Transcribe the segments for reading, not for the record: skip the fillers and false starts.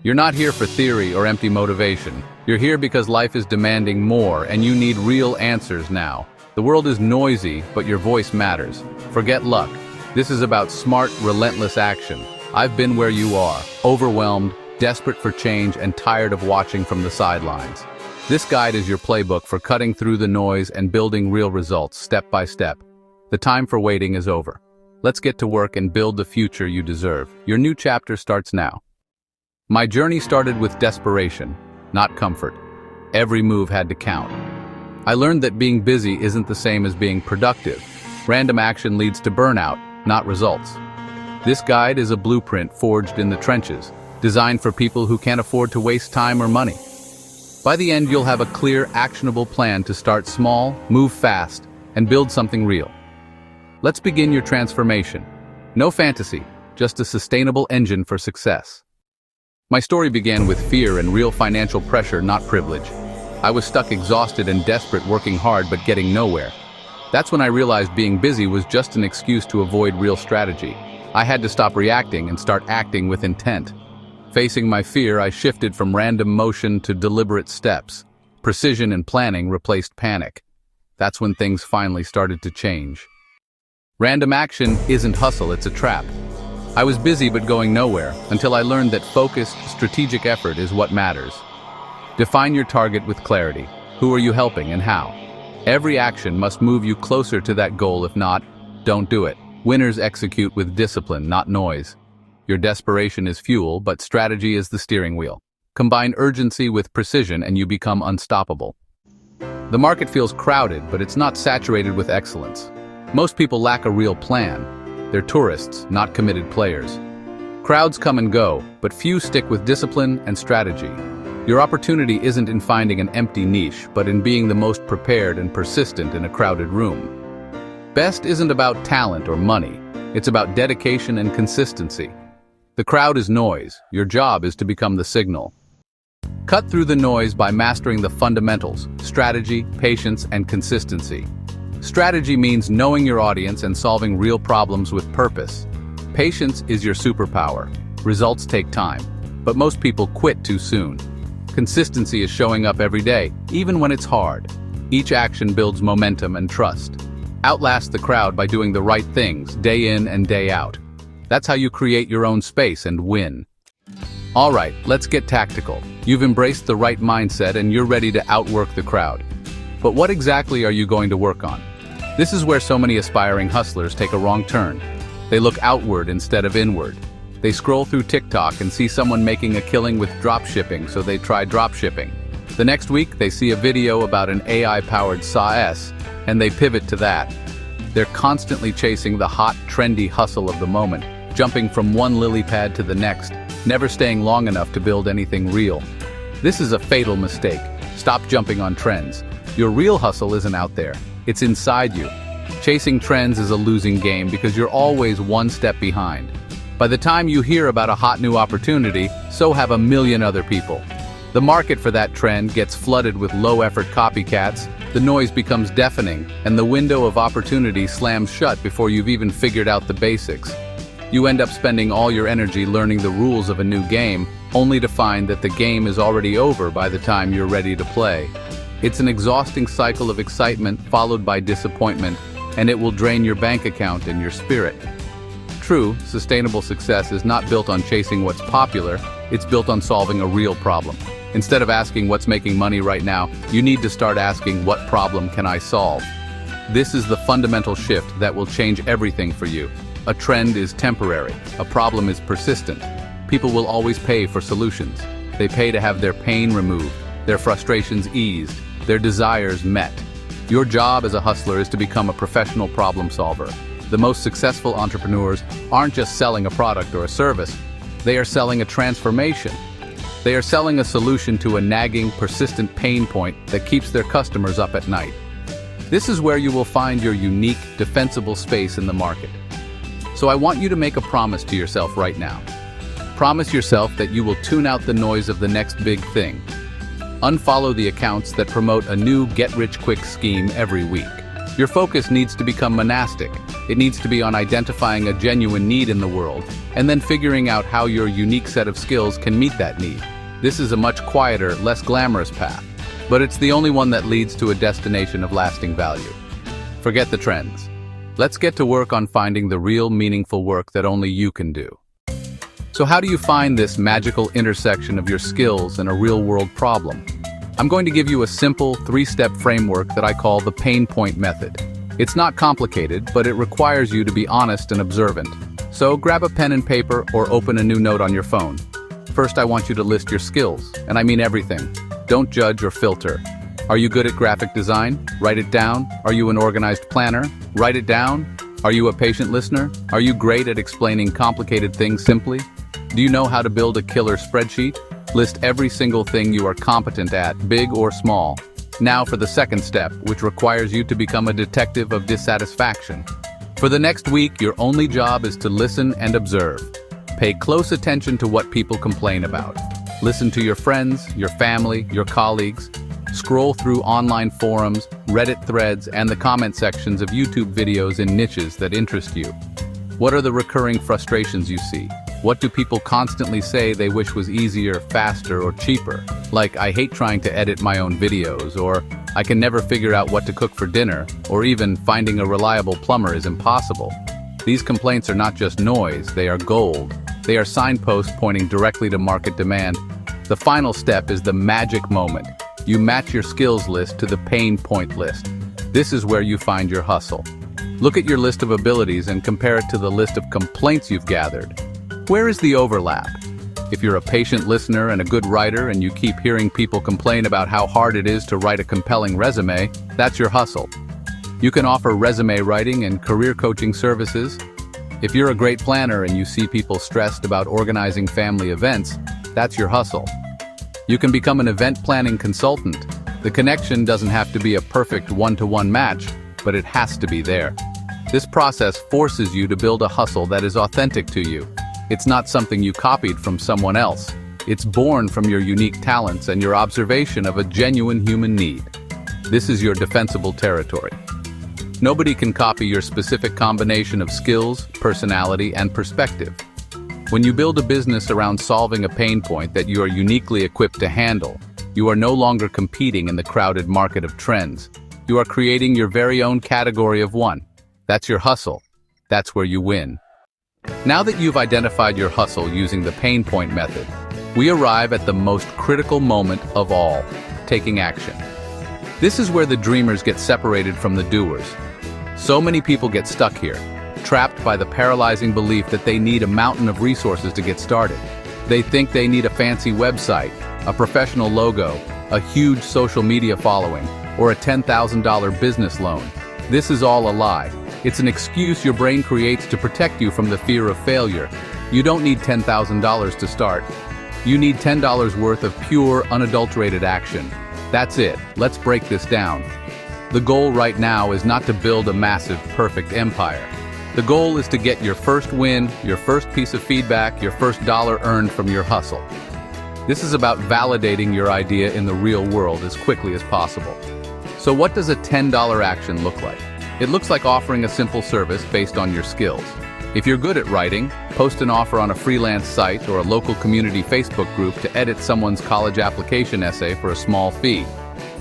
You're not here for theory or empty motivation. You're here because life is demanding more and you need real answers now. The world is noisy, but your voice matters. Forget luck. This is about smart, relentless action. I've been where you are, overwhelmed, desperate for change, and tired of watching from the sidelines. This guide is your playbook for cutting through the noise and building real results step by step. The time for waiting is over. Let's get to work and build the future you deserve. Your new chapter starts now. My journey started with desperation, not comfort. Every move had to count. I learned that being busy isn't the same as being productive. Random action leads to burnout, not results. This guide is a blueprint forged in the trenches, designed for people who can't afford to waste time or money. By the end, you'll have a clear, actionable plan to start small, move fast, and build something real. Let's begin your transformation. No fantasy, just a sustainable engine for success. My story began with fear and real financial pressure, not privilege. I was stuck, exhausted and desperate, working hard but getting nowhere. That's when I realized being busy was just an excuse to avoid real strategy. I had to stop reacting and start acting with intent. Facing my fear, I shifted from random motion to deliberate steps. Precision and planning replaced panic. That's when things finally started to change. Random action isn't hustle, it's a trap. I was busy but going nowhere until I learned that focused, strategic effort is what matters. Define your target with clarity. Who are you helping and how? Every action must move you closer to that goal. If not, don't do it. Winners execute with discipline, not noise. Your desperation is fuel, but strategy is the steering wheel. Combine urgency with precision and you become unstoppable. The market feels crowded, but it's not saturated with excellence. Most people lack a real plan. They're tourists, not committed players. Crowds come and go, but few stick with discipline and strategy. Your opportunity isn't in finding an empty niche, but in being the most prepared and persistent in a crowded room. Best isn't about talent or money. It's about dedication and consistency. The crowd is noise. Your job is to become the signal. Cut through the noise by mastering the fundamentals: strategy, patience, and consistency. Strategy means knowing your audience and solving real problems with purpose. Patience is your superpower. Results take time, but most people quit too soon. Consistency is showing up every day, even when it's hard. Each action builds momentum and trust. Outlast the crowd by doing the right things, day in and day out. That's how you create your own space and win. All right, let's get tactical. You've embraced the right mindset and you're ready to outwork the crowd. But what exactly are you going to work on? This is where so many aspiring hustlers take a wrong turn. They look outward instead of inward. They scroll through TikTok and see someone making a killing with drop shipping, so they try drop shipping. The next week, they see a video about an AI-powered SaaS, and they pivot to that. They're constantly chasing the hot, trendy hustle of the moment, jumping from one lily pad to the next, never staying long enough to build anything real. This is a fatal mistake. Stop jumping on trends. Your real hustle isn't out there. It's inside you. Chasing trends is a losing game because you're always one step behind. By the time you hear about a hot new opportunity, so have a million other people. The market for that trend gets flooded with low-effort copycats, the noise becomes deafening, and the window of opportunity slams shut before you've even figured out the basics. You end up spending all your energy learning the rules of a new game, only to find that the game is already over by the time you're ready to play. It's an exhausting cycle of excitement followed by disappointment, and it will drain your bank account and your spirit. True, sustainable success is not built on chasing what's popular, it's built on solving a real problem. Instead of asking what's making money right now, you need to start asking what problem can I solve? This is the fundamental shift that will change everything for you. A trend is temporary, a problem is persistent. People will always pay for solutions. They pay to have their pain removed, their frustrations eased, their desires met. Your job as a hustler is to become a professional problem solver. The most successful entrepreneurs aren't just selling a product or a service, they are selling a transformation. They are selling a solution to a nagging, persistent pain point that keeps their customers up at night. This is where you will find your unique, defensible space in the market. So I want you to make a promise to yourself right now. Promise yourself that you will tune out the noise of the next big thing. Unfollow the accounts that promote a new get-rich-quick scheme every week. Your focus needs to become monastic. It needs to be on identifying a genuine need in the world, and then figuring out how your unique set of skills can meet that need. This is a much quieter, less glamorous path, but it's the only one that leads to a destination of lasting value. Forget the trends. Let's get to work on finding the real meaningful work that only you can do. So how do you find this magical intersection of your skills and a real-world problem? I'm going to give you a simple 3-step framework that I call the pain point method. It's not complicated, but it requires you to be honest and observant. So grab a pen and paper or open a new note on your phone. First, I want you to list your skills, and I mean everything. Don't judge or filter. Are you good at graphic design? Write it down. Are you an organized planner? Write it down. Are you a patient listener? Are you great at explaining complicated things simply? Do you know how to build a killer spreadsheet? List every single thing you are competent at, big or small. Now for the second step, which requires you to become a detective of dissatisfaction. For the next week, your only job is to listen and observe. Pay close attention to what people complain about. Listen to your friends, your family, your colleagues. Scroll through online forums, Reddit threads, and the comment sections of YouTube videos in niches that interest you. What are the recurring frustrations you see? What do people constantly say they wish was easier, faster, or cheaper? Like, I hate trying to edit my own videos, or I can never figure out what to cook for dinner, or even finding a reliable plumber is impossible. These complaints are not just noise, they are gold. They are signposts pointing directly to market demand. The final step is the magic moment. You match your skills list to the pain point list. This is where you find your hustle. Look at your list of abilities and compare it to the list of complaints you've gathered. Where is the overlap? If you're a patient listener and a good writer and you keep hearing people complain about how hard it is to write a compelling resume, that's your hustle. You can offer resume writing and career coaching services. If you're a great planner and you see people stressed about organizing family events, that's your hustle. You can become an event planning consultant. The connection doesn't have to be a perfect one-to-one match, but it has to be there. This process forces you to build a hustle that is authentic to you. It's not something you copied from someone else. It's born from your unique talents and your observation of a genuine human need. This is your defensible territory. Nobody can copy your specific combination of skills, personality, and perspective. When you build a business around solving a pain point that you are uniquely equipped to handle, you are no longer competing in the crowded market of trends. You are creating your very own category of one. That's your hustle. That's where you win. Now that you've identified your hustle using the pain point method, we arrive at the most critical moment of all, taking action. This is where the dreamers get separated from the doers. So many people get stuck here, trapped by the paralyzing belief that they need a mountain of resources to get started. They think they need a fancy website, a professional logo, a huge social media following, or a $10,000 business loan. This is all a lie. It's an excuse your brain creates to protect you from the fear of failure. You don't need $10,000 to start. You need $10 worth of pure, unadulterated action. That's it. Let's break this down. The goal right now is not to build a massive, perfect empire. The goal is to get your first win, your first piece of feedback, your first dollar earned from your hustle. This is about validating your idea in the real world as quickly as possible. So what does a $10 action look like? It looks like offering a simple service based on your skills. If you're good at writing, post an offer on a freelance site or a local community Facebook group to edit someone's college application essay for a small fee.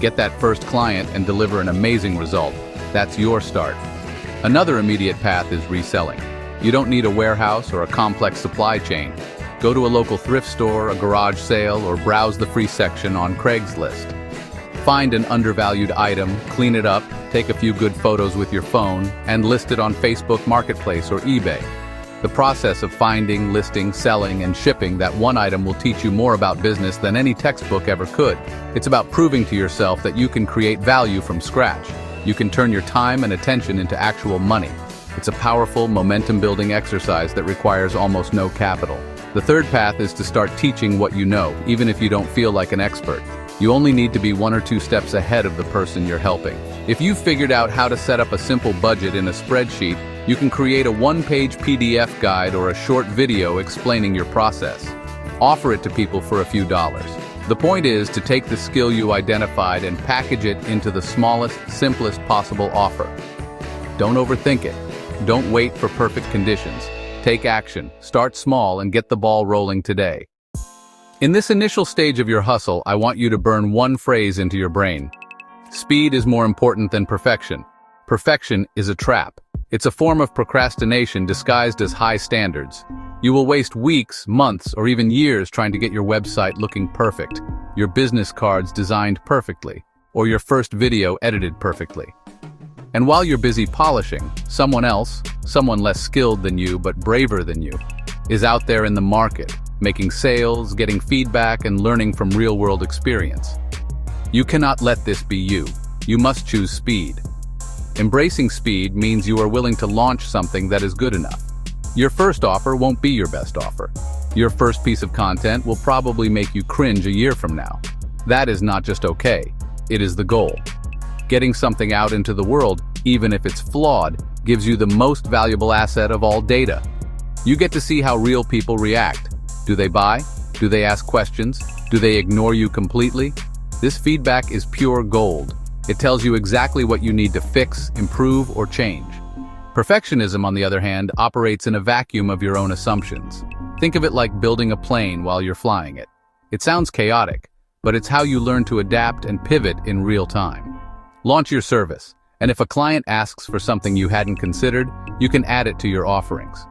Get that first client and deliver an amazing result. That's your start. Another immediate path is reselling. You don't need a warehouse or a complex supply chain. Go to a local thrift store, a garage sale, or browse the free section on Craigslist. Find an undervalued item, clean it up, take a few good photos with your phone, and list it on Facebook Marketplace or eBay. The process of finding, listing, selling, and shipping that one item will teach you more about business than any textbook ever could. It's about proving to yourself that you can create value from scratch. You can turn your time and attention into actual money. It's a powerful, momentum-building exercise that requires almost no capital. The third path is to start teaching what you know, even if you don't feel like an expert. You only need to be 1 or 2 steps ahead of the person you're helping. If you've figured out how to set up a simple budget in a spreadsheet, you can create a 1-page PDF guide or a short video explaining your process. Offer it to people for a few dollars. The point is to take the skill you identified and package it into the smallest, simplest possible offer. Don't overthink it. Don't wait for perfect conditions. Take action, start small, and get the ball rolling today. In this initial stage of your hustle, I want you to burn one phrase into your brain. Speed is more important than perfection. Perfection is a trap. It's a form of procrastination disguised as high standards. You will waste weeks, months, or even years trying to get your website looking perfect, your business cards designed perfectly, or your first video edited perfectly. And while you're busy polishing, someone else, someone less skilled than you but braver than you, is out there in the market, making sales, getting feedback, and learning from real-world experience. You cannot let this be you. You must choose speed. Embracing speed means you are willing to launch something that is good enough. Your first offer won't be your best offer. Your first piece of content will probably make you cringe a year from now. That is not just okay. It is the goal. Getting something out into the world, even if it's flawed, gives you the most valuable asset of all: data. You get to see how real people react. Do they buy? Do they ask questions? Do they ignore you completely? This feedback is pure gold. It tells you exactly what you need to fix, improve, or change. Perfectionism, on the other hand, operates in a vacuum of your own assumptions. Think of it like building a plane while you're flying it. It sounds chaotic, but it's how you learn to adapt and pivot in real time. Launch your service, and if a client asks for something you hadn't considered, you can add it to your offerings.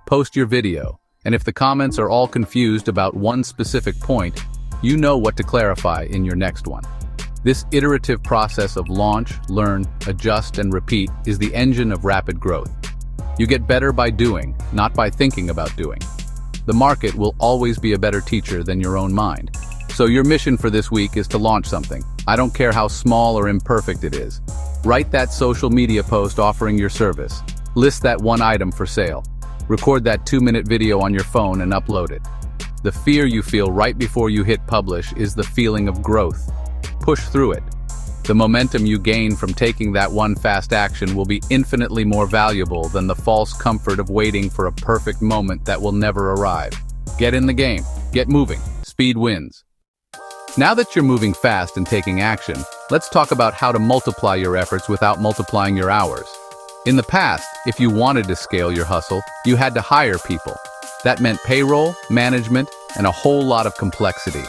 Post your video, and if the comments are all confused about one specific point, you know what to clarify in your next one. This iterative process of launch, learn, adjust, and repeat is the engine of rapid growth. You get better by doing, not by thinking about doing. The market will always be a better teacher than your own mind. So your mission for this week is to launch something. I don't care how small or imperfect it is. Write that social media post offering your service. List that one item for sale. Record that 2-minute video on your phone and upload it. The fear you feel right before you hit publish is the feeling of growth. Push through it. The momentum you gain from taking that one fast action will be infinitely more valuable than the false comfort of waiting for a perfect moment that will never arrive. Get in the game. Get moving. Speed wins. Now that you're moving fast and taking action, let's talk about how to multiply your efforts without multiplying your hours. In the past, if you wanted to scale your hustle, you had to hire people. That meant payroll, management, and a whole lot of complexity.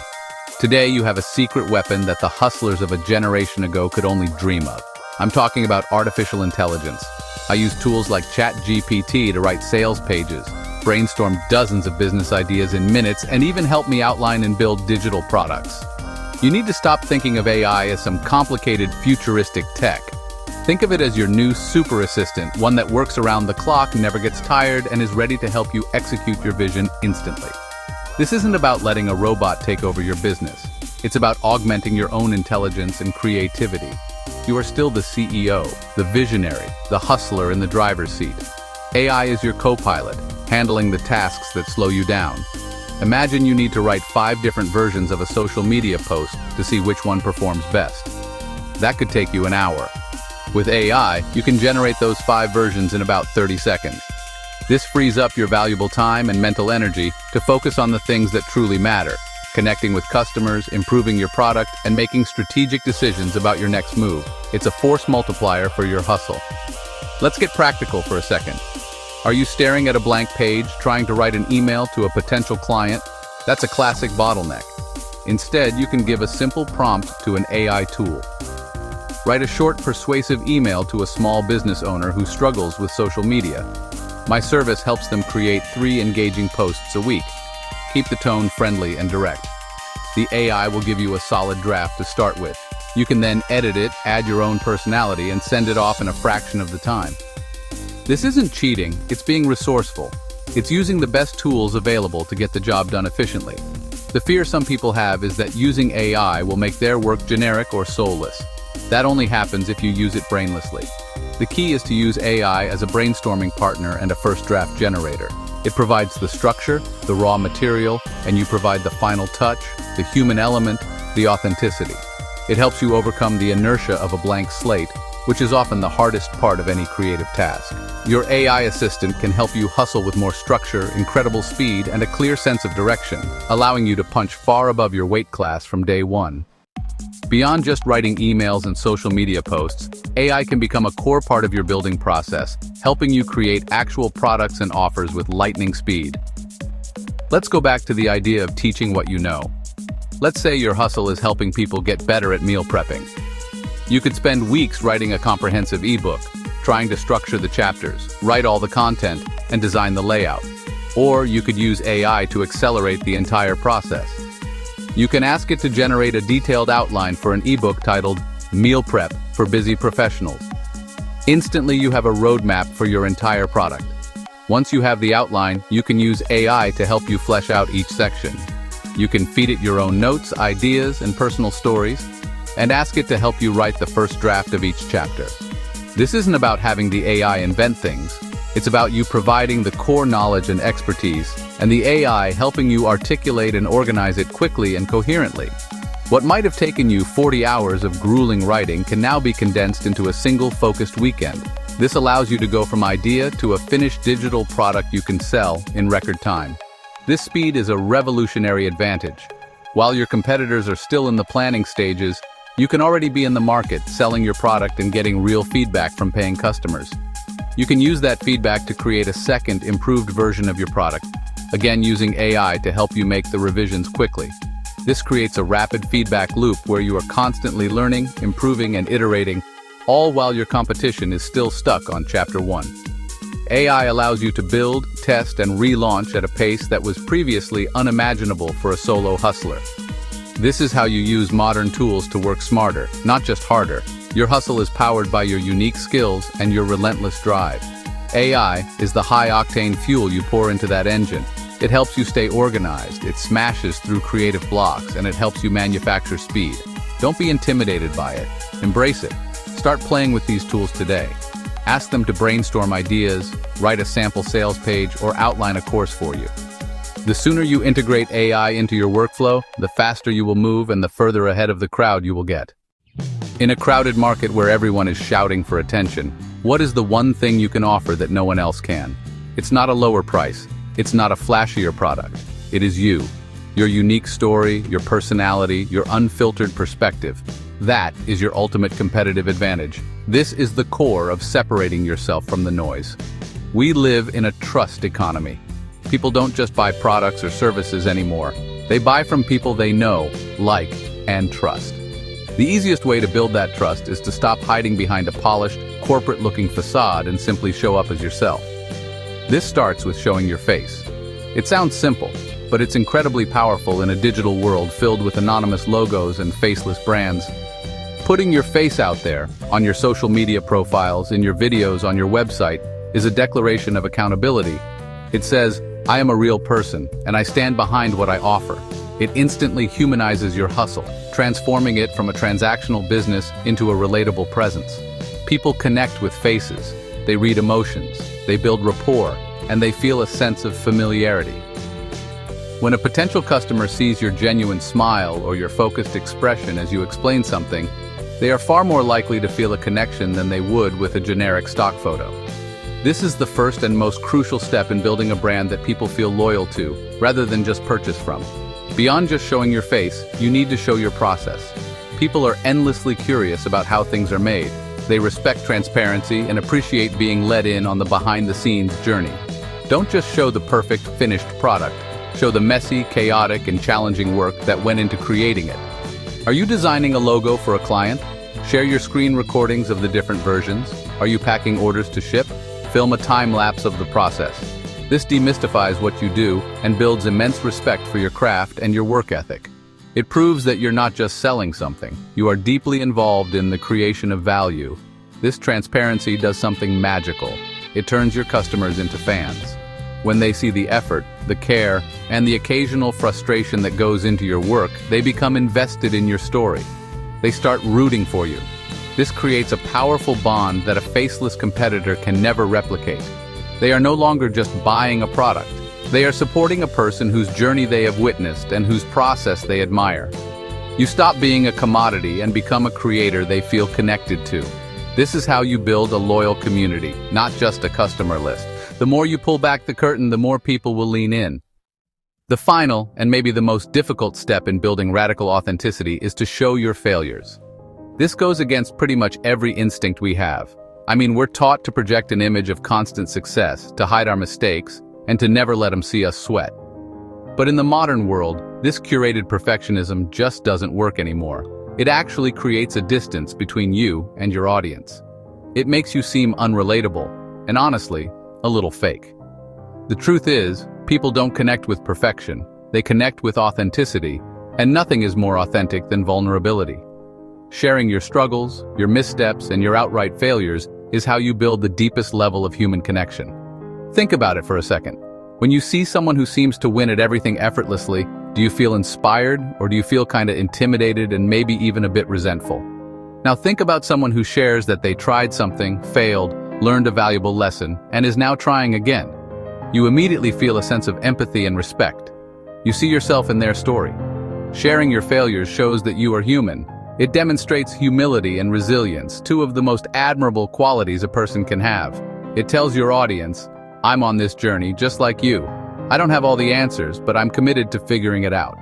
Today, you have a secret weapon that the hustlers of a generation ago could only dream of. I'm talking about artificial intelligence. I use tools like ChatGPT to write sales pages, brainstorm dozens of business ideas in minutes, and even help me outline and build digital products. You need to stop thinking of AI as some complicated, futuristic tech. Think of it as your new super assistant, one that works around the clock, never gets tired, and is ready to help you execute your vision instantly. This isn't about letting a robot take over your business. It's about augmenting your own intelligence and creativity. You are still the CEO, the visionary, the hustler in the driver's seat. AI is your co-pilot, handling the tasks that slow you down. Imagine you need to write 5 different versions of a social media post to see which one performs best. That could take you an hour. With AI, you can generate those 5 versions in about 30 seconds. This frees up your valuable time and mental energy to focus on the things that truly matter, connecting with customers, improving your product, and making strategic decisions about your next move. It's a force multiplier for your hustle. Let's get practical for a second. Are you staring at a blank page, trying to write an email to a potential client? That's a classic bottleneck. Instead, you can give a simple prompt to an AI tool. Write a short, persuasive email to a small business owner who struggles with social media. My service helps them create 3 engaging posts a week. Keep the tone friendly and direct. The AI will give you a solid draft to start with. You can then edit it, add your own personality, and send it off in a fraction of the time. This isn't cheating, it's being resourceful. It's using the best tools available to get the job done efficiently. The fear some people have is that using AI will make their work generic or soulless. That only happens if you use it brainlessly. The key is to use AI as a brainstorming partner and a first draft generator. It provides the structure, the raw material, and you provide the final touch, the human element, the authenticity. It helps you overcome the inertia of a blank slate, which is often the hardest part of any creative task. Your AI assistant can help you hustle with more structure, incredible speed, and a clear sense of direction, allowing you to punch far above your weight class from day one. Beyond just writing emails and social media posts, AI can become a core part of your building process, helping you create actual products and offers with lightning speed. Let's go back to the idea of teaching what you know. Let's say your hustle is helping people get better at meal prepping. You could spend weeks writing a comprehensive ebook, trying to structure the chapters, write all the content, and design the layout. Or you could use AI to accelerate the entire process. You can ask it to generate a detailed outline for an ebook titled Meal Prep for Busy Professionals. Instantly, you have a roadmap for your entire product. Once you have the outline, you can use AI to help you flesh out each section. You can feed it your own notes, ideas, and personal stories, and ask it to help you write the first draft of each chapter. This isn't about having the AI invent things. It's about you providing the core knowledge and expertise, and the AI helping you articulate and organize it quickly and coherently. What might have taken you 40 hours of grueling writing can now be condensed into a single focused weekend. This allows you to go from idea to a finished digital product you can sell in record time. This speed is a revolutionary advantage. While your competitors are still in the planning stages, you can already be in the market, selling your product and getting real feedback from paying customers. You can use that feedback to create a second, improved version of your product, again using AI to help you make the revisions quickly. This creates a rapid feedback loop where you are constantly learning, improving, and iterating, all while your competition is still stuck on Chapter 1. AI allows you to build, test, and relaunch at a pace that was previously unimaginable for a solo hustler. This is how you use modern tools to work smarter, not just harder. Your hustle is powered by your unique skills and your relentless drive. AI is the high-octane fuel you pour into that engine. It helps you stay organized, it smashes through creative blocks, and it helps you manufacture speed. Don't be intimidated by it. Embrace it. Start playing with these tools today. Ask them to brainstorm ideas, write a sample sales page, or outline a course for you. The sooner you integrate AI into your workflow, the faster you will move and the further ahead of the crowd you will get. In a crowded market where everyone is shouting for attention, what is the one thing you can offer that no one else can? It's not a lower price. It's not a flashier product. It is you. Your unique story, your personality, your unfiltered perspective. That is your ultimate competitive advantage. This is the core of separating yourself from the noise. We live in a trust economy. People don't just buy products or services anymore. They buy from people they know, like, and trust. The easiest way to build that trust is to stop hiding behind a polished, corporate-looking facade and simply show up as yourself. This starts with showing your face. It sounds simple, but it's incredibly powerful in a digital world filled with anonymous logos and faceless brands. Putting your face out there, on your social media profiles, in your videos, on your website, is a declaration of accountability. It says, I am a real person, and I stand behind what I offer. It instantly humanizes your hustle, transforming it from a transactional business into a relatable presence. People connect with faces, they read emotions, they build rapport, and they feel a sense of familiarity. When a potential customer sees your genuine smile or your focused expression as you explain something, they are far more likely to feel a connection than they would with a generic stock photo. This is the first and most crucial step in building a brand that people feel loyal to, rather than just purchase from. Beyond just showing your face, you need to show your process. People are endlessly curious about how things are made. They respect transparency and appreciate being let in on the behind-the-scenes journey. Don't just show the perfect, finished product. Show the messy, chaotic, and challenging work that went into creating it. Are you designing a logo for a client? Share your screen recordings of the different versions. Are you packing orders to ship? Film a time-lapse of the process. This demystifies what you do and builds immense respect for your craft and your work ethic. It proves that you're not just selling something. You are deeply involved in the creation of value. This transparency does something magical. It turns your customers into fans. When they see the effort, the care, and the occasional frustration that goes into your work, they become invested in your story. They start rooting for you. This creates a powerful bond that a faceless competitor can never replicate. They are no longer just buying a product. They are supporting a person whose journey they have witnessed and whose process they admire. You stop being a commodity and become a creator they feel connected to. This is how you build a loyal community, not just a customer list. The more you pull back the curtain, the more people will lean in. The final, and maybe the most difficult step in building radical authenticity is to show your failures. This goes against pretty much every instinct we have. I mean, we're taught to project an image of constant success, to hide our mistakes, and to never let them see us sweat. But in the modern world, this curated perfectionism just doesn't work anymore. It actually creates a distance between you and your audience. It makes you seem unrelatable, and honestly, a little fake. The truth is, people don't connect with perfection, they connect with authenticity, and nothing is more authentic than vulnerability. Sharing your struggles, your missteps, and your outright failures is how you build the deepest level of human connection. Think about it for a second. When you see someone who seems to win at everything effortlessly, do you feel inspired, or do you feel kind of intimidated and maybe even a bit resentful? Now think about someone who shares that they tried something, failed, learned a valuable lesson, and is now trying again. You immediately feel a sense of empathy and respect. You see yourself in their story. Sharing your failures shows that you are human. It demonstrates humility and resilience, two of the most admirable qualities a person can have. It tells your audience, I'm on this journey just like you. I don't have all the answers, but I'm committed to figuring it out.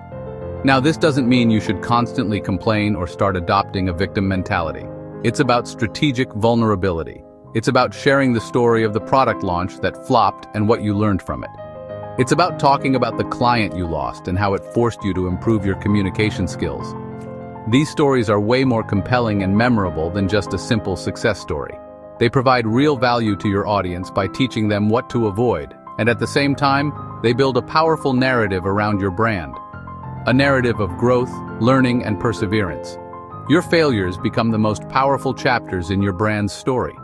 Now, this doesn't mean you should constantly complain or start adopting a victim mentality. It's about strategic vulnerability. It's about sharing the story of the product launch that flopped and what you learned from it. It's about talking about the client you lost and how it forced you to improve your communication skills. These stories are way more compelling and memorable than just a simple success story. They provide real value to your audience by teaching them what to avoid, and at the same time, they build a powerful narrative around your brand. A narrative of growth, learning, and perseverance. Your failures become the most powerful chapters in your brand's story.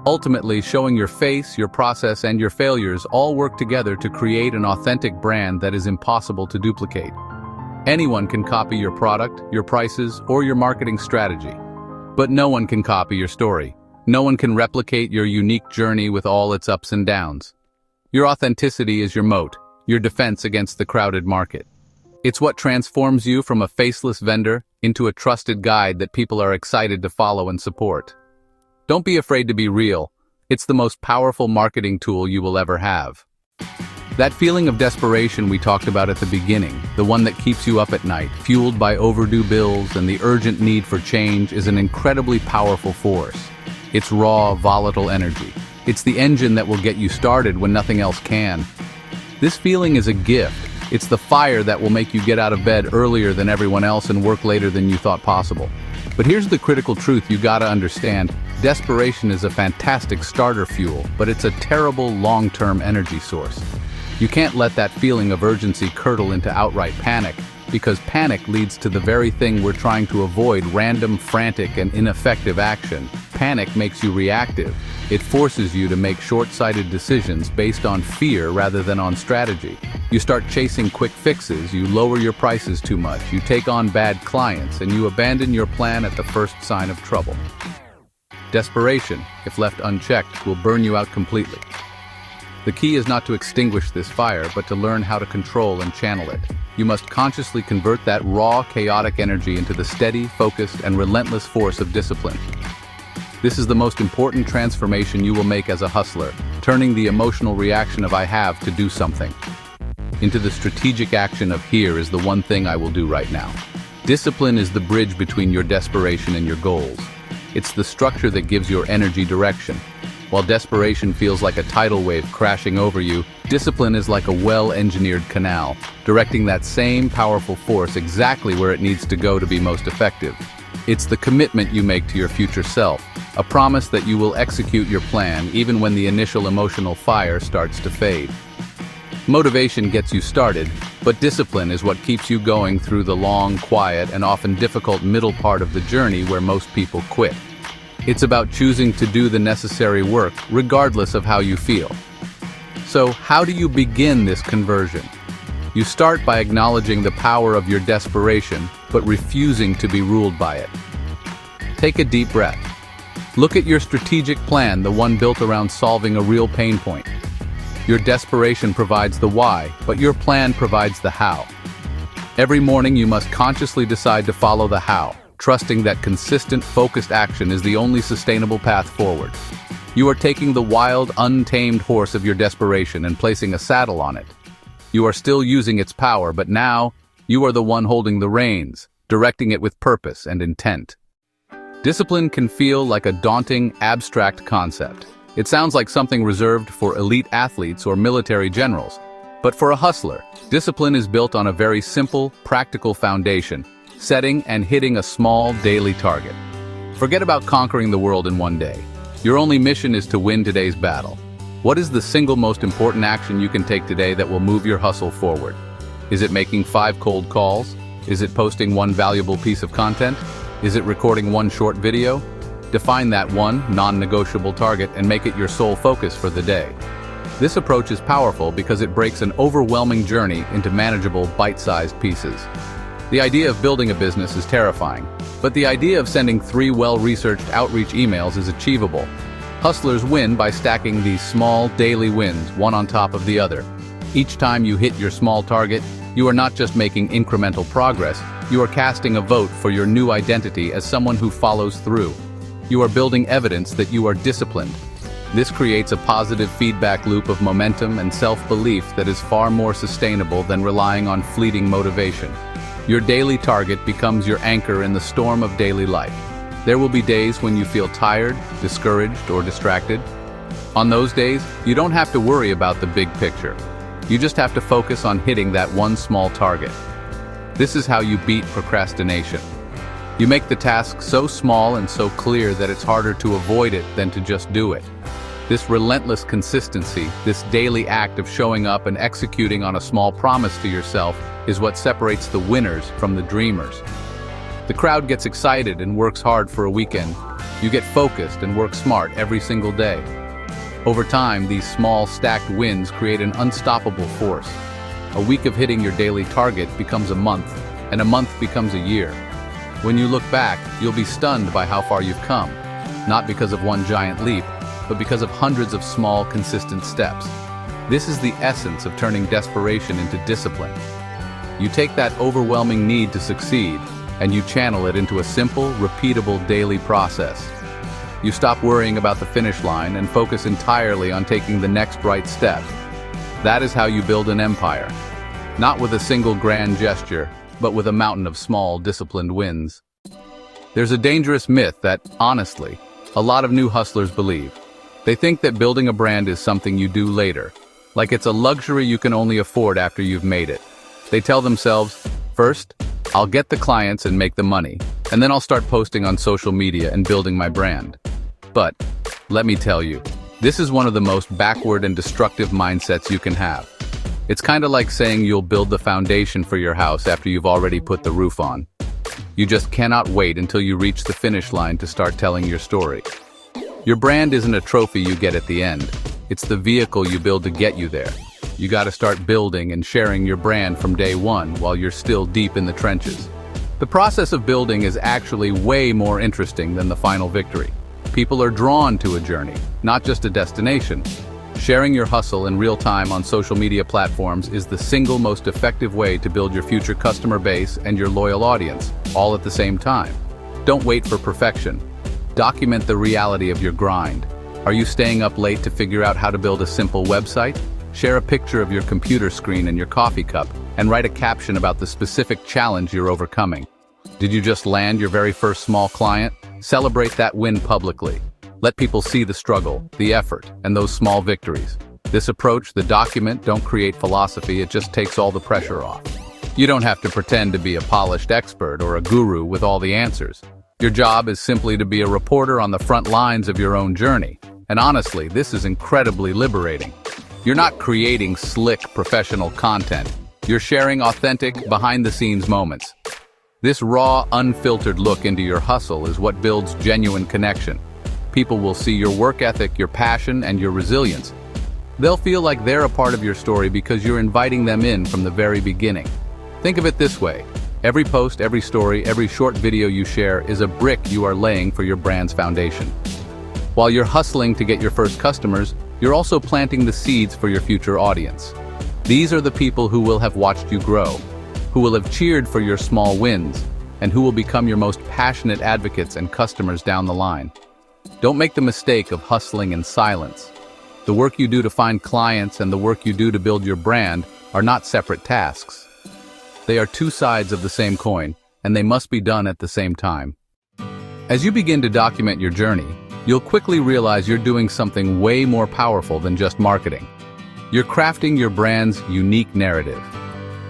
Ultimately, showing your face, your process, and your failures all work together to create an authentic brand that is impossible to duplicate. Anyone can copy your product, your prices, or your marketing strategy. But no one can copy your story. No one can replicate your unique journey with all its ups and downs. Your authenticity is your moat, your defense against the crowded market. It's what transforms you from a faceless vendor into a trusted guide that people are excited to follow and support. Don't be afraid to be real. It's the most powerful marketing tool you will ever have. That feeling of desperation we talked about at the beginning, the one that keeps you up at night, fueled by overdue bills and the urgent need for change, is an incredibly powerful force. It's raw, volatile energy. It's the engine that will get you started when nothing else can. This feeling is a gift. It's the fire that will make you get out of bed earlier than everyone else and work later than you thought possible. But here's the critical truth you gotta understand. Desperation is a fantastic starter fuel, but it's a terrible long-term energy source. You can't let that feeling of urgency curdle into outright panic, because panic leads to the very thing we're trying to avoid: random, frantic, and ineffective action. Panic makes you reactive. It forces you to make short-sighted decisions based on fear rather than on strategy. You start chasing quick fixes, you lower your prices too much, you take on bad clients, and you abandon your plan at the first sign of trouble. Desperation, if left unchecked, will burn you out completely. The key is not to extinguish this fire, but to learn how to control and channel it. You must consciously convert that raw, chaotic energy into the steady, focused, and relentless force of discipline. This is the most important transformation you will make as a hustler, turning the emotional reaction of "I have to do something" into the strategic action of "here is the one thing I will do right now." Discipline is the bridge between your desperation and your goals. It's the structure that gives your energy direction. While desperation feels like a tidal wave crashing over you, discipline is like a well-engineered canal, directing that same powerful force exactly where it needs to go to be most effective. It's the commitment you make to your future self, a promise that you will execute your plan even when the initial emotional fire starts to fade. Motivation gets you started, but discipline is what keeps you going through the long, quiet, and often difficult middle part of the journey where most people quit. It's about choosing to do the necessary work, regardless of how you feel. So, how do you begin this conversion? You start by acknowledging the power of your desperation, but refusing to be ruled by it. Take a deep breath. Look at your strategic plan, the one built around solving a real pain point. Your desperation provides the why, but your plan provides the how. Every morning you must consciously decide to follow the how. trusting that consistent, focused action is the only sustainable path forward. You are taking the wild, untamed horse of your desperation and placing a saddle on it. You are still using its power, but now you are the one holding the reins, directing it with purpose and intent. Discipline can feel like a daunting, abstract concept. It sounds like something reserved for elite athletes or military generals. But for a hustler, discipline is built on a very simple, practical foundation, setting and hitting a small, daily target. Forget about conquering the world in one day. Your only mission is to win today's battle. What is the single most important action you can take today that will move your hustle forward? Is it making 5 cold calls? Is it posting 1 valuable piece of content? Is it recording 1 short video? Define that one non-negotiable target and make it your sole focus for the day. This approach is powerful because it breaks an overwhelming journey into manageable, bite-sized pieces. The idea of building a business is terrifying, but the idea of sending 3 well-researched outreach emails is achievable. Hustlers win by stacking these small, daily wins, one on top of the other. Each time you hit your small target, you are not just making incremental progress, you are casting a vote for your new identity as someone who follows through. You are building evidence that you are disciplined. This creates a positive feedback loop of momentum and self-belief that is far more sustainable than relying on fleeting motivation. Your daily target becomes your anchor in the storm of daily life. There will be days when you feel tired, discouraged, or distracted. On those days, you don't have to worry about the big picture. You just have to focus on hitting that one small target. This is how you beat procrastination. You make the task so small and so clear that it's harder to avoid it than to just do it. This relentless consistency, this daily act of showing up and executing on a small promise to yourself, is what separates the winners from the dreamers. The crowd gets excited and works hard for a weekend. You get focused and work smart every single day. Over time, these small, stacked wins create an unstoppable force. A week of hitting your daily target becomes a month, and a month becomes a year. When you look back, you'll be stunned by how far you've come, not because of one giant leap, but because of hundreds of small, consistent steps. This is the essence of turning desperation into discipline. You take that overwhelming need to succeed, and you channel it into a simple, repeatable daily process. You stop worrying about the finish line and focus entirely on taking the next right step. That is how you build an empire. Not with a single grand gesture, but with a mountain of small, disciplined wins. There's a dangerous myth that, honestly, a lot of new hustlers believe. They think that building a brand is something you do later, like it's a luxury you can only afford after you've made it. They tell themselves, first, I'll get the clients and make the money, and then I'll start posting on social media and building my brand. But, let me tell you, this is one of the most backward and destructive mindsets you can have. It's kind of like saying you'll build the foundation for your house after you've already put the roof on. You just cannot wait until you reach the finish line to start telling your story. Your brand isn't a trophy you get at the end. It's the vehicle you build to get you there. You gotta start building and sharing your brand from day one while you're still deep in the trenches. The process of building is actually way more interesting than the final victory. People are drawn to a journey, not just a destination. Sharing your hustle in real time on social media platforms is the single most effective way to build your future customer base and your loyal audience, all at the same time. Don't wait for perfection. Document the reality of your grind. Are you staying up late to figure out how to build a simple website? Share a picture of your computer screen and your coffee cup, and write a caption about the specific challenge you're overcoming. Did you just land your very first small client? Celebrate that win publicly. Let people see the struggle, the effort, and those small victories. This approach, the document, don't create philosophy, it just takes all the pressure off. You don't have to pretend to be a polished expert or a guru with all the answers. Your job is simply to be a reporter on the front lines of your own journey. And honestly, this is incredibly liberating. You're not creating slick, professional content. You're sharing authentic, behind-the-scenes moments. This raw, unfiltered look into your hustle is what builds genuine connection. People will see your work ethic, your passion, and your resilience. They'll feel like they're a part of your story because you're inviting them in from the very beginning. Think of it this way. Every post, every story, every short video you share is a brick you are laying for your brand's foundation. While you're hustling to get your first customers, you're also planting the seeds for your future audience. These are the people who will have watched you grow, who will have cheered for your small wins, and who will become your most passionate advocates and customers down the line. Don't make the mistake of hustling in silence. The work you do to find clients and the work you do to build your brand are not separate tasks. They are two sides of the same coin, and they must be done at the same time. As you begin to document your journey, you'll quickly realize you're doing something way more powerful than just marketing. You're crafting your brand's unique narrative.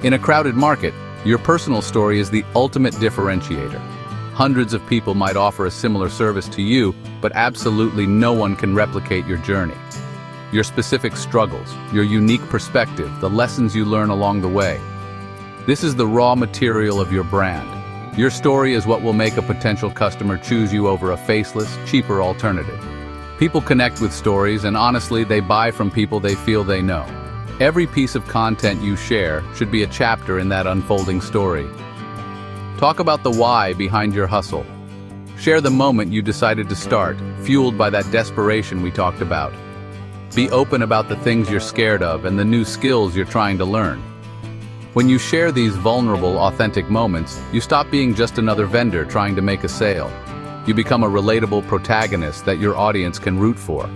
In a crowded market, your personal story is the ultimate differentiator. Hundreds of people might offer a similar service to you, but absolutely no one can replicate your journey. Your specific struggles, your unique perspective, the lessons you learn along the way. This is the raw material of your brand. Your story is what will make a potential customer choose you over a faceless, cheaper alternative. People connect with stories, and honestly, they buy from people they feel they know. Every piece of content you share should be a chapter in that unfolding story. Talk about the why behind your hustle. Share the moment you decided to start, fueled by that desperation we talked about. Be open about the things you're scared of and the new skills you're trying to learn. When you share these vulnerable, authentic moments, you stop being just another vendor trying to make a sale. You become a relatable protagonist that your audience can root for.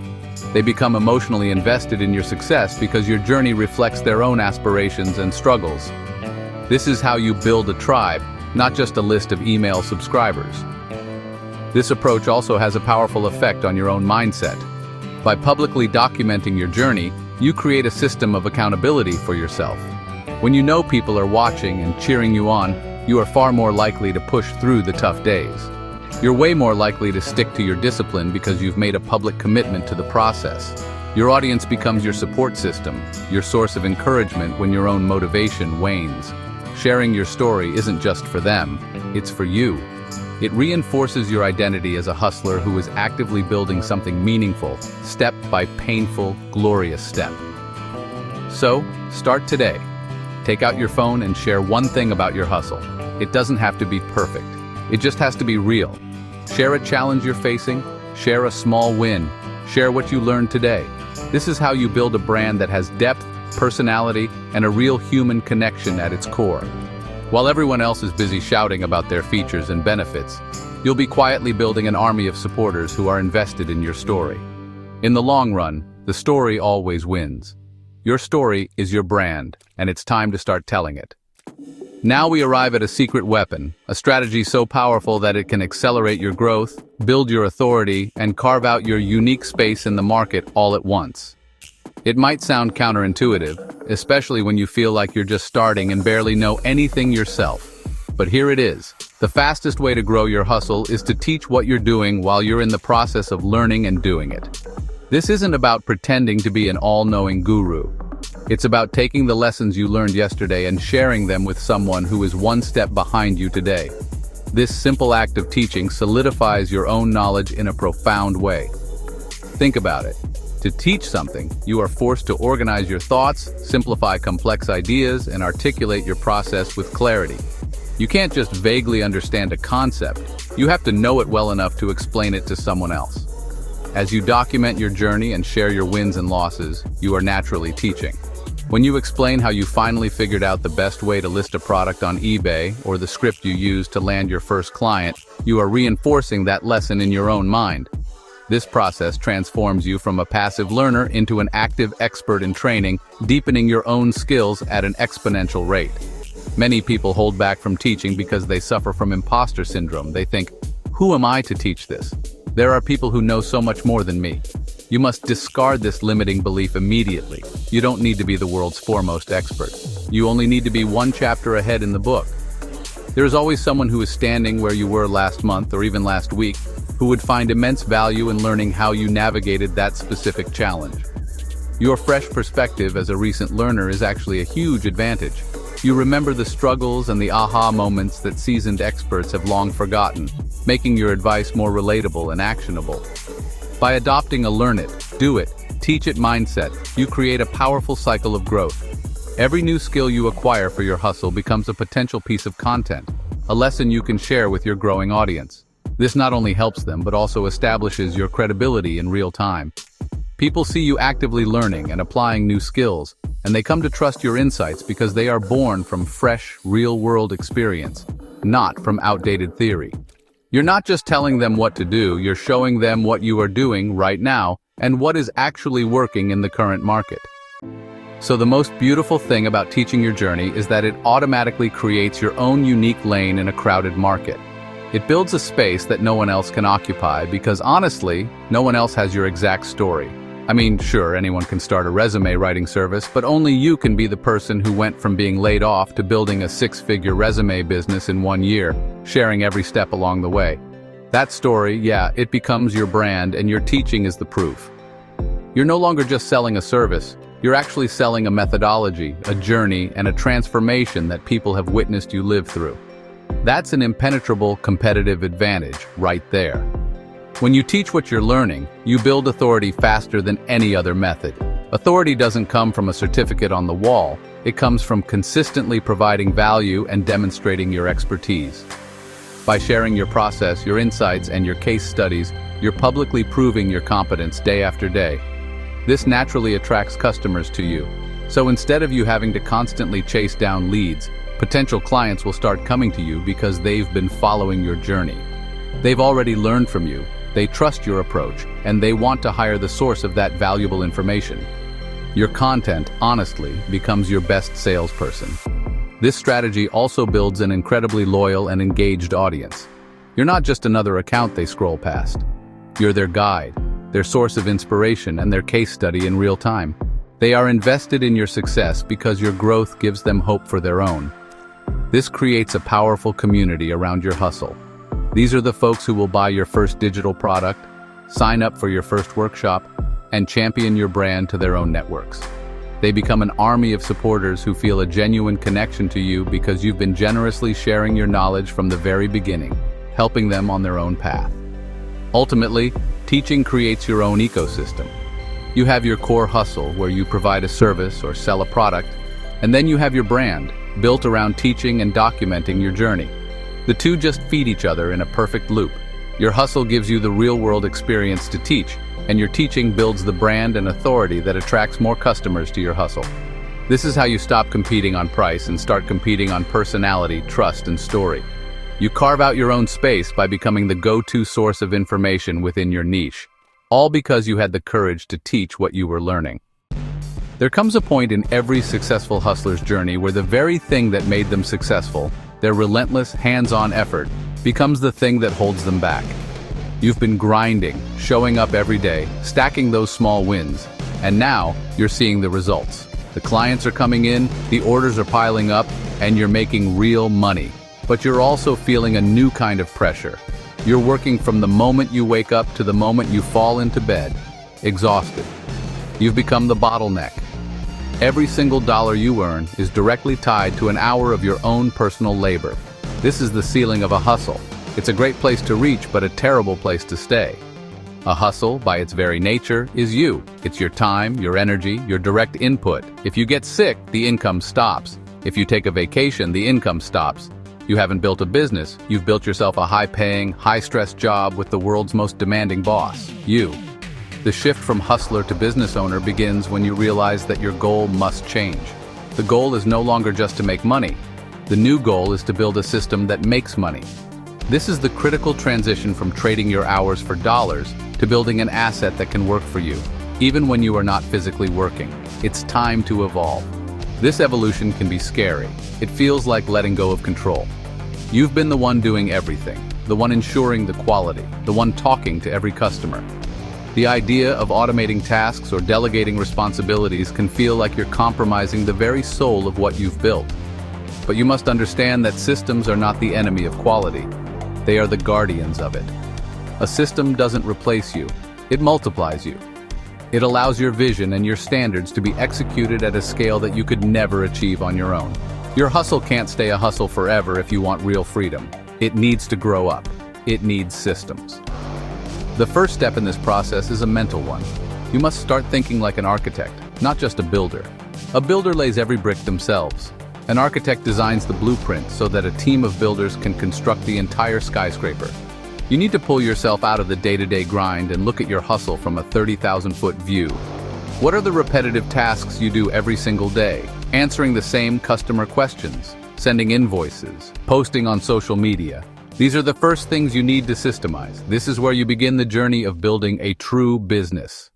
They become emotionally invested in your success because your journey reflects their own aspirations and struggles. This is how you build a tribe, not just a list of email subscribers. This approach also has a powerful effect on your own mindset. By publicly documenting your journey, you create a system of accountability for yourself. When you know people are watching and cheering you on, you are far more likely to push through the tough days. You're way more likely to stick to your discipline because you've made a public commitment to the process. Your audience becomes your support system, your source of encouragement when your own motivation wanes. Sharing your story isn't just for them, it's for you. It reinforces your identity as a hustler who is actively building something meaningful, step by painful, glorious step. So, start today. Take out your phone and share one thing about your hustle. It doesn't have to be perfect. It just has to be real. Share a challenge you're facing, share a small win, share what you learned today. This is how you build a brand that has depth, personality, and a real human connection at its core. While everyone else is busy shouting about their features and benefits, you'll be quietly building an army of supporters who are invested in your story. In the long run, the story always wins. Your story is your brand, and it's time to start telling it. Now we arrive at a secret weapon, a strategy so powerful that it can accelerate your growth, build your authority, and carve out your unique space in the market all at once. It might sound counterintuitive, especially when you feel like you're just starting and barely know anything yourself. But here it is. The fastest way to grow your hustle is to teach what you're doing while you're in the process of learning and doing it. This isn't about pretending to be an all-knowing guru. It's about taking the lessons you learned yesterday and sharing them with someone who is one step behind you today. This simple act of teaching solidifies your own knowledge in a profound way. Think about it. To teach something, you are forced to organize your thoughts, simplify complex ideas, and articulate your process with clarity. You can't just vaguely understand a concept. You have to know it well enough to explain it to someone else. As you document your journey and share your wins and losses, you are naturally teaching. When you explain how you finally figured out the best way to list a product on eBay or the script you used to land your first client, you are reinforcing that lesson in your own mind. This process transforms you from a passive learner into an active expert in training, deepening your own skills at an exponential rate. Many people hold back from teaching because they suffer from imposter syndrome. They think, "Who am I to teach this? There are people who know so much more than me." You must discard this limiting belief immediately. You don't need to be the world's foremost expert. You only need to be one chapter ahead in the book. There is always someone who is standing where you were last month or even last week, who would find immense value in learning how you navigated that specific challenge. Your fresh perspective as a recent learner is actually a huge advantage. You remember the struggles and the aha moments that seasoned experts have long forgotten, making your advice more relatable and actionable. By adopting a learn it, do it, teach it mindset, you create a powerful cycle of growth. Every new skill you acquire for your hustle becomes a potential piece of content, a lesson you can share with your growing audience. This not only helps them, but also establishes your credibility in real time. People see you actively learning and applying new skills, and they come to trust your insights because they are born from fresh, real-world experience. not from outdated theory. You're not just telling them what to do, you're showing them what you are doing right now and what is actually working in the current market. So the most beautiful thing about teaching your journey is that it automatically creates your own unique lane in a crowded market. It builds a space that no one else can occupy because honestly, no one else has your exact story. I mean, sure, anyone can start a resume writing service, but only you can be the person who went from being laid off to building a six-figure resume business in 1 year, sharing every step along the way. That story, yeah, it becomes your brand and your teaching is the proof. You're no longer just selling a service, you're actually selling a methodology, a journey, and a transformation that people have witnessed you live through. That's an impenetrable competitive advantage right there. When you teach what you're learning, you build authority faster than any other method. Authority doesn't come from a certificate on the wall, it comes from consistently providing value and demonstrating your expertise. By sharing your process, your insights, and your case studies, you're publicly proving your competence day after day. This naturally attracts customers to you. So instead of you having to constantly chase down leads, potential clients will start coming to you because they've been following your journey. They've already learned from you. They trust your approach, and they want to hire the source of that valuable information. Your content, honestly, becomes your best salesperson. This strategy also builds an incredibly loyal and engaged audience. You're not just another account they scroll past. You're their guide, their source of inspiration, and their case study in real time. They are invested in your success because your growth gives them hope for their own. This creates a powerful community around your hustle. These are the folks who will buy your first digital product, sign up for your first workshop, and champion your brand to their own networks. They become an army of supporters who feel a genuine connection to you because you've been generously sharing your knowledge from the very beginning, helping them on their own path. Ultimately, teaching creates your own ecosystem. You have your core hustle where you provide a service or sell a product, and then you have your brand, built around teaching and documenting your journey. The two just feed each other in a perfect loop. Your hustle gives you the real-world experience to teach, and your teaching builds the brand and authority that attracts more customers to your hustle. This is how you stop competing on price and start competing on personality, trust, and story. You carve out your own space by becoming the go-to source of information within your niche, all because you had the courage to teach what you were learning. There comes a point in every successful hustler's journey where the very thing that made them successful, their relentless, hands-on effort, becomes the thing that holds them back. You've been grinding, showing up every day, stacking those small wins, and now you're seeing the results. The clients are coming in, the orders are piling up, and you're making real money. But you're also feeling a new kind of pressure. You're working from the moment you wake up to the moment you fall into bed, exhausted. You've become the bottleneck. Every single dollar you earn is directly tied to an hour of your own personal labor. This is the ceiling of a hustle. It's a great place to reach, but a terrible place to stay. A hustle, by its very nature, is you. It's your time, your energy, your direct input. If you get sick, the income stops. If you take a vacation, the income stops. You haven't built a business, you've built yourself a high-paying, high-stress job with the world's most demanding boss, you. The shift from hustler to business owner begins when you realize that your goal must change. The goal is no longer just to make money. The new goal is to build a system that makes money. This is the critical transition from trading your hours for dollars to building an asset that can work for you, even when you are not physically working. It's time to evolve. This evolution can be scary. It feels like letting go of control. You've been the one doing everything, the one ensuring the quality, the one talking to every customer. The idea of automating tasks or delegating responsibilities can feel like you're compromising the very soul of what you've built. But you must understand that systems are not the enemy of quality. They are the guardians of it. A system doesn't replace you. It multiplies you. It allows your vision and your standards to be executed at a scale that you could never achieve on your own. Your hustle can't stay a hustle forever if you want real freedom. It needs to grow up. It needs systems. The first step in this process is a mental one. You must start thinking like an architect, not just a builder. A builder lays every brick themselves. An architect designs the blueprint so that a team of builders can construct the entire skyscraper. You need to pull yourself out of the day-to-day grind and look at your hustle from a 30,000-foot view. What are the repetitive tasks you do every single day? Answering the same customer questions, sending invoices, posting on social media. These are the first things you need to systemize. This is where you begin the journey of building a true business.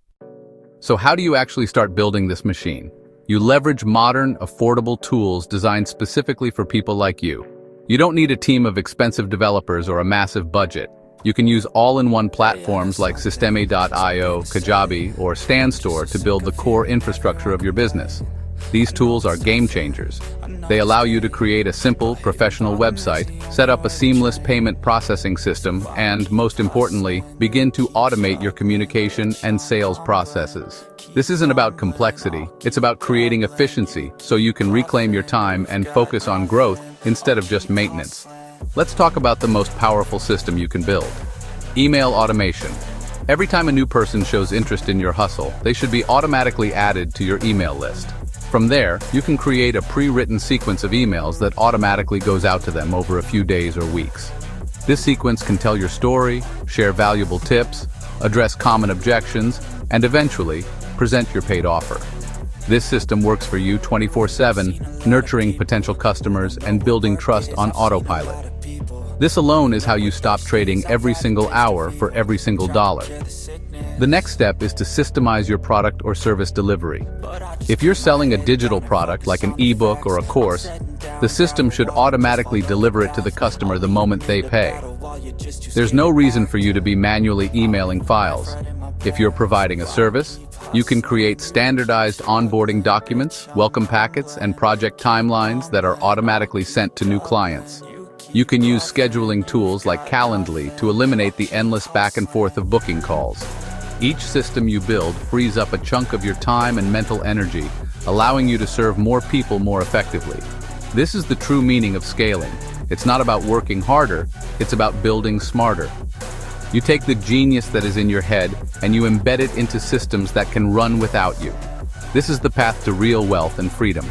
So how do you actually start building this machine? You leverage modern, affordable tools designed specifically for people like you. You don't need a team of expensive developers or a massive budget. You can use all-in-one platforms like Systeme.io, Kajabi, or StanStore to build the core infrastructure of your business. These tools are game changers. They allow you to create a simple, professional website, set up a seamless payment processing system, and, most importantly, begin to automate your communication and sales processes. This isn't about complexity, it's about creating efficiency so you can reclaim your time and focus on growth instead of just maintenance. Let's talk about the most powerful system you can build. Email automation. Every time a new person shows interest in your hustle, they should be automatically added to your email list. From there, you can create a pre-written sequence of emails that automatically goes out to them over a few days or weeks. This sequence can tell your story, share valuable tips, address common objections, and eventually, present your paid offer. This system works for you 24/7, nurturing potential customers and building trust on autopilot. This alone is how you stop trading every single hour for every single dollar. The next step is to systemize your product or service delivery. If you're selling a digital product like an ebook or a course, the system should automatically deliver it to the customer the moment they pay. There's no reason for you to be manually emailing files. If you're providing a service, you can create standardized onboarding documents, welcome packets, and project timelines that are automatically sent to new clients. You can use scheduling tools like Calendly to eliminate the endless back and forth of booking calls. Each system you build frees up a chunk of your time and mental energy, allowing you to serve more people more effectively. This is the true meaning of scaling. It's not about working harder, it's about building smarter. You take the genius that is in your head and you embed it into systems that can run without you. This is the path to real wealth and freedom.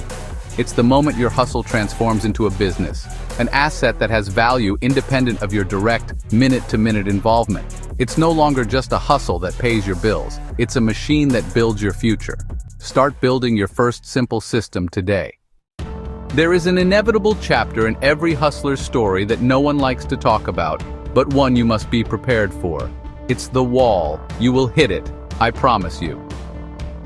It's the moment your hustle transforms into a business, an asset that has value independent of your direct, minute-to-minute involvement. It's no longer just a hustle that pays your bills. It's a machine that builds your future. Start building your first simple system today. There is an inevitable chapter in every hustler's story that no one likes to talk about, but one you must be prepared for. It's the wall. You will hit it, I promise you.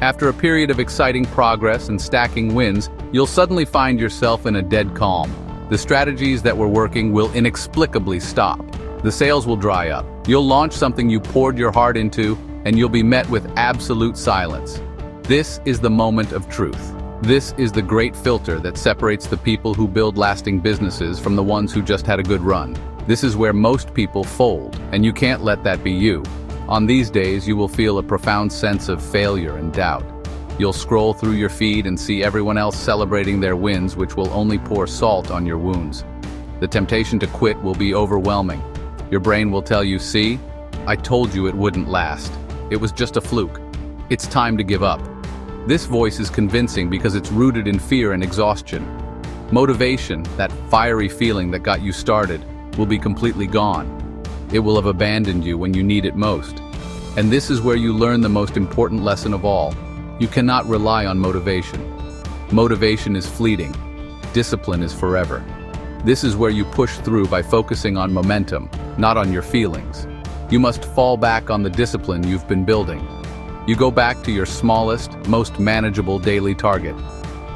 After a period of exciting progress and stacking wins, you'll suddenly find yourself in a dead calm. The strategies that were working will inexplicably stop. The sales will dry up. You'll launch something you poured your heart into, and you'll be met with absolute silence. This is the moment of truth. This is the great filter that separates the people who build lasting businesses from the ones who just had a good run. This is where most people fold, and you can't let that be you. On these days, you will feel a profound sense of failure and doubt. You'll scroll through your feed and see everyone else celebrating their wins, which will only pour salt on your wounds. The temptation to quit will be overwhelming. Your brain will tell you, see, I told you it wouldn't last. It was just a fluke. It's time to give up. This voice is convincing because it's rooted in fear and exhaustion. Motivation, that fiery feeling that got you started, will be completely gone. It will have abandoned you when you need it most. And this is where you learn the most important lesson of all. You cannot rely on motivation. Motivation is fleeting. Discipline is forever. This is where you push through by focusing on momentum, not on your feelings. You must fall back on the discipline you've been building. You go back to your smallest, most manageable daily target.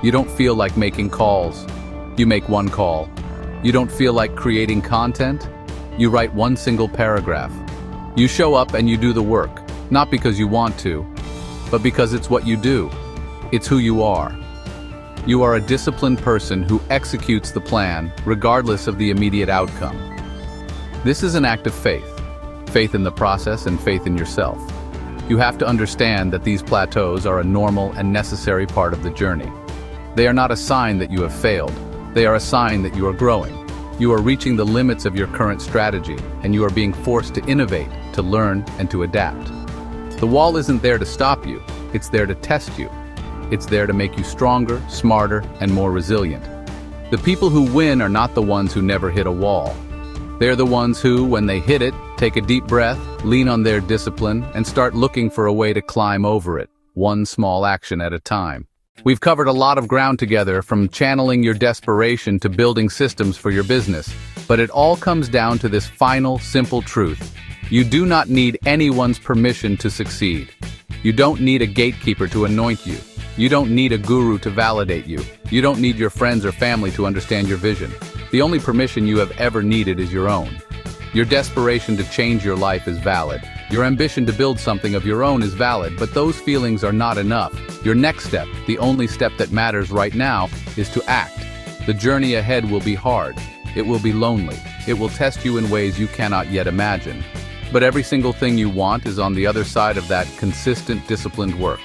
You don't feel like making calls. You make one call. You don't feel like creating content. You write one single paragraph. You show up and you do the work, not because you want to, but because it's what you do. It's who you are. You are a disciplined person who executes the plan, regardless of the immediate outcome. This is an act of faith. Faith in the process and faith in yourself. You have to understand that these plateaus are a normal and necessary part of the journey. They are not a sign that you have failed. They are a sign that you are growing. You are reaching the limits of your current strategy, and you are being forced to innovate, to learn, and to adapt. The wall isn't there to stop you, it's there to test you. It's there to make you stronger, smarter, and more resilient. The people who win are not the ones who never hit a wall. They're the ones who, when they hit it, take a deep breath, lean on their discipline, and start looking for a way to climb over it, one small action at a time. We've covered a lot of ground together, from channeling your desperation to building systems for your business. But it all comes down to this final, simple truth. You do not need anyone's permission to succeed. You don't need a gatekeeper to anoint you. You don't need a guru to validate you. You don't need your friends or family to understand your vision. The only permission you have ever needed is your own. Your desperation to change your life is valid. Your ambition to build something of your own is valid, but those feelings are not enough. Your next step, the only step that matters right now, is to act. The journey ahead will be hard. It will be lonely. It will test you in ways you cannot yet imagine. But every single thing you want is on the other side of that consistent, disciplined work.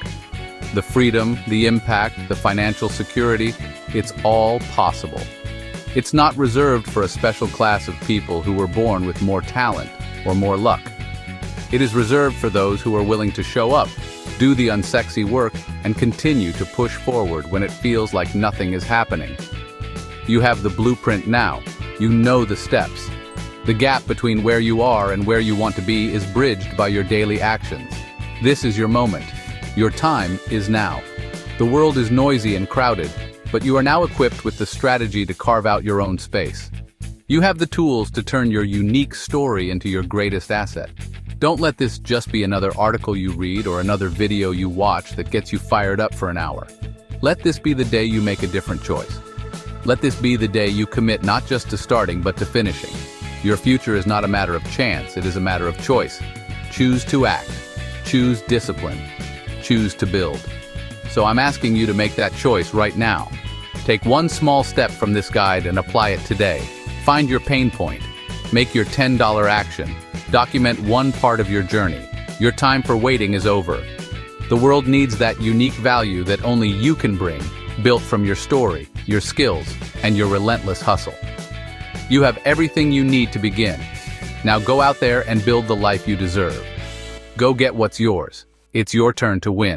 The freedom, the impact, the financial security, it's all possible. It's not reserved for a special class of people who were born with more talent or more luck. It is reserved for those who are willing to show up, do the unsexy work, and continue to push forward when it feels like nothing is happening. You have the blueprint now. You know the steps. The gap between where you are and where you want to be is bridged by your daily actions. This is your moment. Your time is now. The world is noisy and crowded, but you are now equipped with the strategy to carve out your own space. You have the tools to turn your unique story into your greatest asset. Don't let this just be another article you read or another video you watch that gets you fired up for an hour. Let this be the day you make a different choice. Let this be the day you commit not just to starting but to finishing. Your future is not a matter of chance, it is a matter of choice. Choose to act. Choose discipline. Choose to build. So I'm asking you to make that choice right now. Take one small step from this guide and apply it today. Find your pain point. Make your $10 action. Document one part of your journey. Your time for waiting is over. The world needs that unique value that only you can bring, built from your story, your skills, and your relentless hustle. You have everything you need to begin. Now go out there and build the life you deserve. Go get what's yours. It's your turn to win.